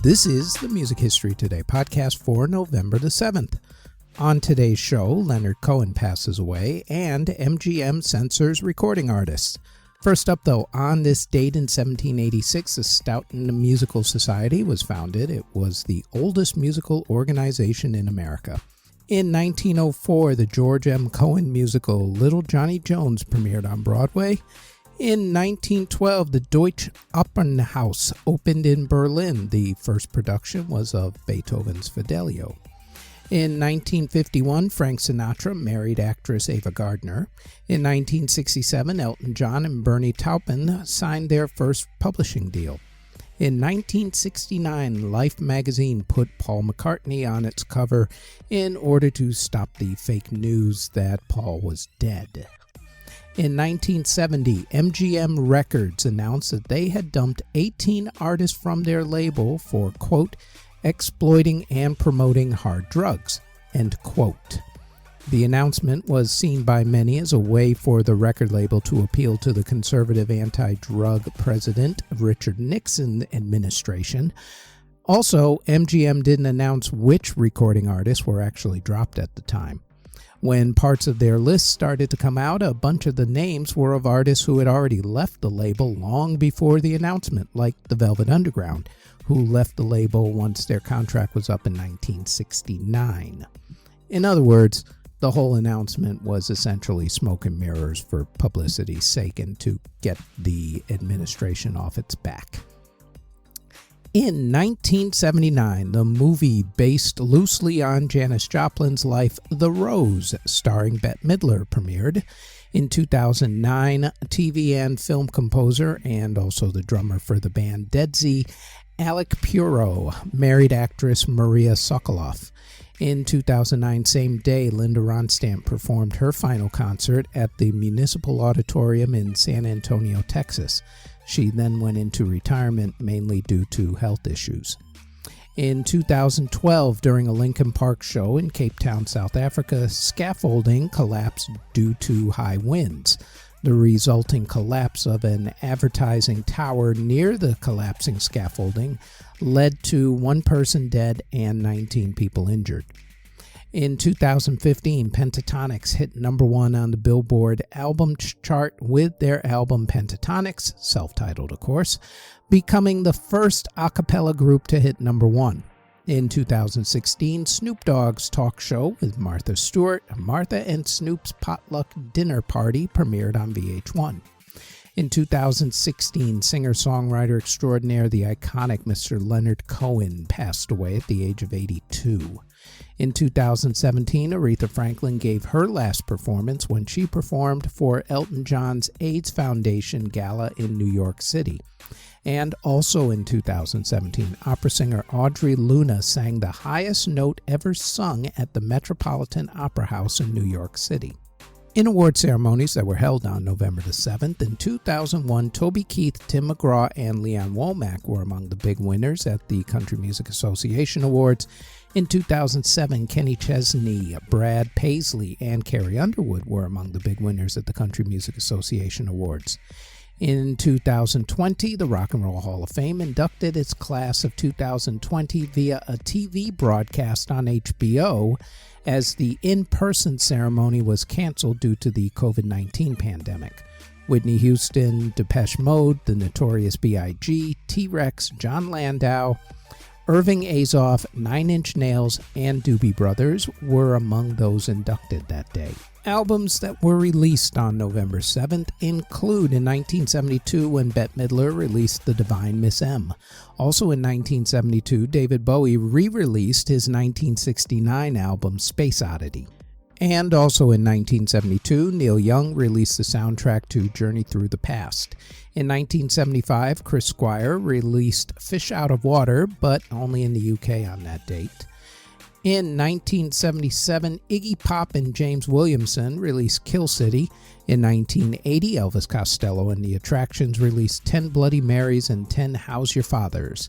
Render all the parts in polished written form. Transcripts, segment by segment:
This is the Music History Today podcast for November the 7th. On today's show, Leonard Cohen passes away and MGM censors recording artists. First up, though, on this date in 1786, the Stoughton Musical Society was founded. It was the oldest musical organization in America. In 1904, the George M. Cohen musical Little Johnny Jones premiered on Broadway. In 1912, the Deutsche Opernhaus opened in Berlin. The first production was of Beethoven's Fidelio. In 1951, Frank Sinatra married actress Ava Gardner. In 1967, Elton John and Bernie Taupin signed their first publishing deal. In 1969, Life magazine put Paul McCartney on its cover in order to stop the fake news that Paul was dead. In 1970, MGM Records announced that they had dumped 18 artists from their label for, quote, exploiting and promoting hard drugs, end quote. The announcement was seen by many as a way for the record label to appeal to the conservative anti-drug president Richard Nixon administration. Also, MGM didn't announce which recording artists were actually dropped at the time. When parts of their list started to come out, a bunch of the names were of artists who had already left the label long before the announcement, like the Velvet Underground, who left the label once their contract was up in 1969. In other words, the whole announcement was essentially smoke and mirrors for publicity's sake and to get the administration off its back. In 1979, the movie based loosely on Janis Joplin's life, The Rose, starring Bette Midler, premiered. In 2009, TV and film composer and also the drummer for the band Dead Z, Alec Puro, married actress Maria Sokoloff. In 2009, same day, Linda Ronstadt performed her final concert at the Municipal Auditorium in San Antonio, Texas. She then went into retirement mainly due to health issues. In 2012, during a Linkin Park show in Cape Town, South Africa, scaffolding collapsed due to high winds. The resulting collapse of an advertising tower near the collapsing scaffolding led to one person dead and 19 people injured. In 2015, Pentatonix hit number 1 on the Billboard album chart with their album Pentatonix, self-titled of course, becoming the first a cappella group to hit number 1. In 2016, Snoop Dogg's talk show with Martha Stewart, Martha and Snoop's Potluck Dinner Party, premiered on VH1. In 2016, singer-songwriter extraordinaire, the iconic Mr. Leonard Cohen, passed away at the age of 82. In 2017, Aretha Franklin gave her last performance when she performed for Elton John's AIDS Foundation Gala in New York City. And also in 2017, opera singer Audrey Luna sang the highest note ever sung at the Metropolitan Opera House in New York City. In award ceremonies that were held on November the 7th, in 2001, Toby Keith, Tim McGraw, and Leon Womack were among the big winners at the Country Music Association Awards. In 2007, Kenny Chesney, Brad Paisley, and Carrie Underwood were among the big winners at the Country Music Association Awards. In 2020, the Rock and Roll Hall of Fame inducted its class of 2020 via a TV broadcast on HBO, as the in-person ceremony was canceled due to the COVID-19 pandemic. Whitney Houston, Depeche Mode, The Notorious B.I.G., T-Rex, John Landau, Irving Azoff, Nine Inch Nails, and Doobie Brothers were among those inducted that day. Albums that were released on November 7th include in 1972 when Bette Midler released The Divine Miss M. Also in 1972, David Bowie re-released his 1969 album Space Oddity. And also in 1972, Neil Young released the soundtrack to Journey Through the Past. In 1975, Chris Squire released Fish Out of Water, but only in the UK on that date. In 1977, Iggy Pop and James Williamson released Kill City. In 1980, Elvis Costello and the Attractions released 10 Bloody Marys and 10 How's Your Fathers.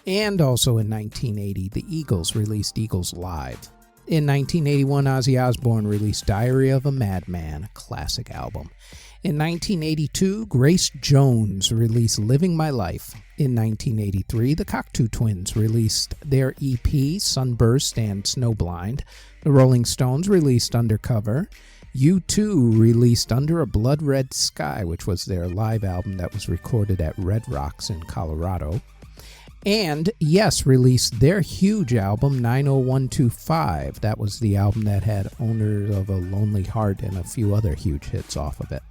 And also in 1980, the Eagles released Eagles Live. In 1981, Ozzy Osbourne released Diary of a Madman, a classic album. In 1982, Grace Jones released Living My Life. In 1983, the Cocteau Twins released their EP, Sunburst and Snowblind. The Rolling Stones released Undercover. U2 released Under a Blood Red Sky, which was their live album that was recorded at Red Rocks in Colorado. And Yes released their huge album, 90125. That was the album that had Owners of a Lonely Heart and a few other huge hits off of it.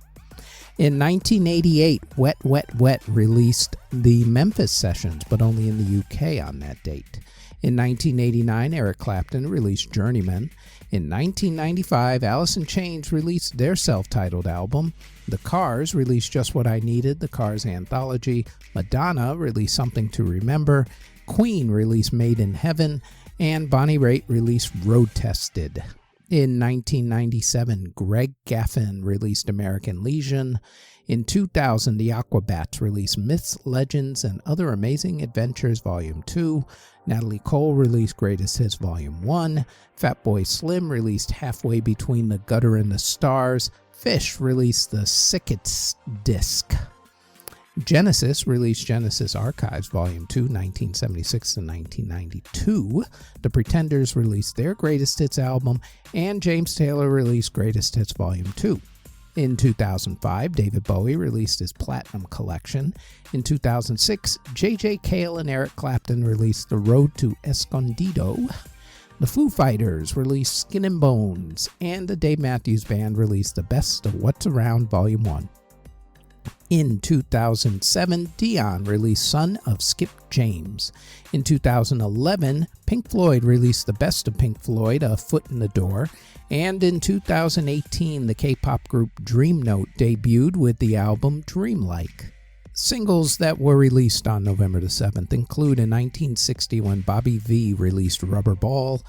In 1988, Wet Wet Wet released the Memphis Sessions, but only in the UK on that date. In 1989, Eric Clapton released Journeyman. In 1995, Alice in Chains released their self-titled album. The Cars released Just What I Needed, the Cars Anthology. Madonna released Something to Remember. Queen released Made in Heaven. And Bonnie Raitt released Road Tested. In 1997, Greg Gaffin released American Legion. In 2000, the Aquabats released Myths, Legends, and Other Amazing Adventures Volume 2. Natalie Cole released Greatest Hits Volume 1. Fatboy Slim released Halfway Between the Gutter and the Stars. Fish released the Sickets disc. Genesis released Genesis Archives Volume 2, 1976 to 1992. The Pretenders released their Greatest Hits album, and James Taylor released Greatest Hits Volume 2. In 2005, David Bowie released his Platinum Collection. In 2006, J.J. Cale and Eric Clapton released The Road to Escondido. The Foo Fighters released Skin and Bones, and the Dave Matthews Band released The Best of What's Around Volume 1. In 2007, Dion released Son of Skip James. In 2011, Pink Floyd released The Best of Pink Floyd, A Foot in the Door. And in 2018, the K-pop group Dream Note debuted with the album Dreamlike. Singles that were released on November the 7th include in 1960 when Bobby V released Rubber Ball,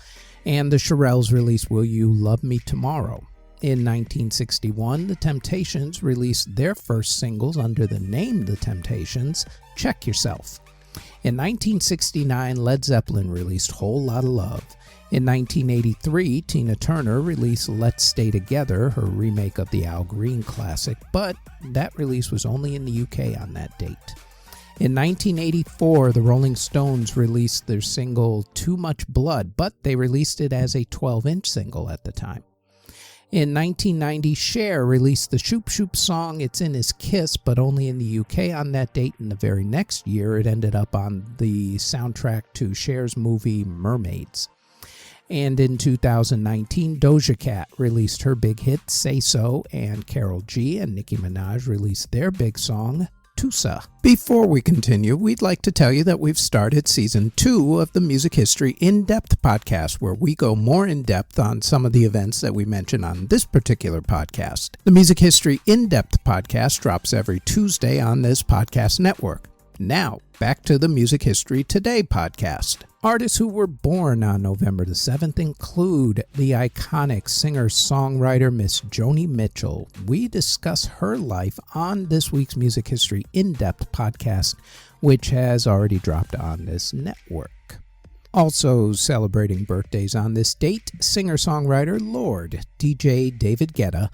and the Shirelles released Will You Love Me Tomorrow. In 1961, the Temptations released their first singles under the name The Temptations, Check Yourself. In 1969, Led Zeppelin released Whole Lotta Love. In 1983, Tina Turner released Let's Stay Together, her remake of the Al Green classic, but that release was only in the UK on that date. In 1984, the Rolling Stones released their single Too Much Blood, but they released it as a 12-inch single at the time. In 1990, Cher released the Shoop Shoop song It's in His Kiss, but only in the UK on that date, and the very next year it ended up on the soundtrack to Cher's movie Mermaids. And in 2019, Doja Cat released her big hit Say So, and Karol G and Nicki Minaj released their big song Tusa. Before we continue, we'd like to tell you that we've started Season 2 of the Music History In-Depth podcast, where we go more in-depth on some of the events that we mention on this particular podcast. The Music History In-Depth podcast drops every Tuesday on this podcast network. Now, back to the Music History Today podcast. Artists who were born on November the 7th include the iconic singer-songwriter Miss Joni Mitchell. We discuss her life on this week's Music History In-Depth podcast, which has already dropped on this network. Also celebrating birthdays on this date, singer-songwriter Lorde, DJ David Guetta,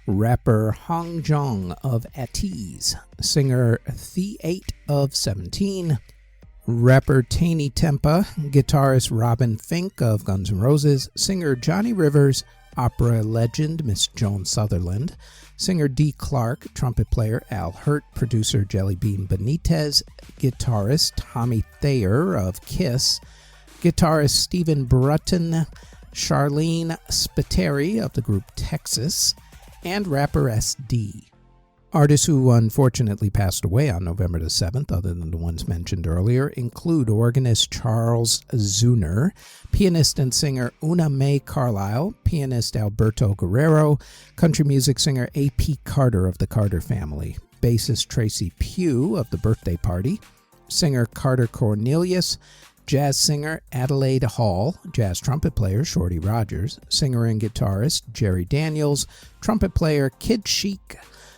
rapper Hong Jong of At Ease, singer The8 of 17, rapper Tiny Tempa, guitarist Robin Fink of Guns N' Roses, singer Johnny Rivers, opera legend Miss Joan Sutherland, singer Dee Clark, trumpet player Al Hurt, producer Jelly Bean Benitez, guitarist Tommy Thayer of Kiss, guitarist Stephen Brutton, Charlene Spiteri of the group Texas, and rapper SD. Artists who unfortunately passed away on November the 7th, other than the ones mentioned earlier, include organist Charles Zuner, pianist and singer Una Mae Carlisle, pianist Alberto Guerrero, country music singer A.P. Carter of the Carter Family, bassist Tracy Pugh of the Birthday Party, singer Carter Cornelius, jazz singer Adelaide Hall, jazz trumpet player Shorty Rogers, singer and guitarist Jerry Daniels, trumpet player Kid Chic,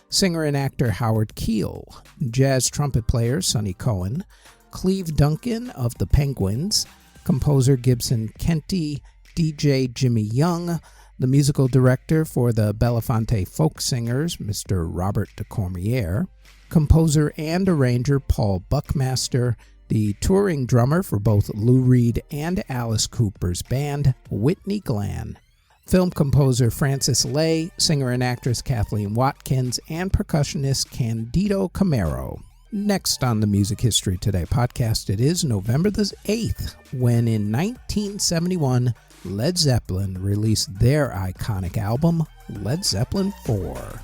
singer and actor Howard Keel, jazz trumpet player Sonny Cohen, Cleve Duncan of the Penguins, composer Gibson Kenty, DJ Jimmy Young, The musical director for the Belafonte Folk Singers, Mr. Robert de Cormier. Composer and arranger Paul Buckmaster. The touring drummer for both Lou Reed and Alice Cooper's band, Whitney Glenn. Film composer Francis Lay, singer and actress Kathleen Watkins, and percussionist Candido Camero. Next on the Music History Today podcast, it is November the 8th, when in 1971, Led Zeppelin released their iconic album, Led Zeppelin 4.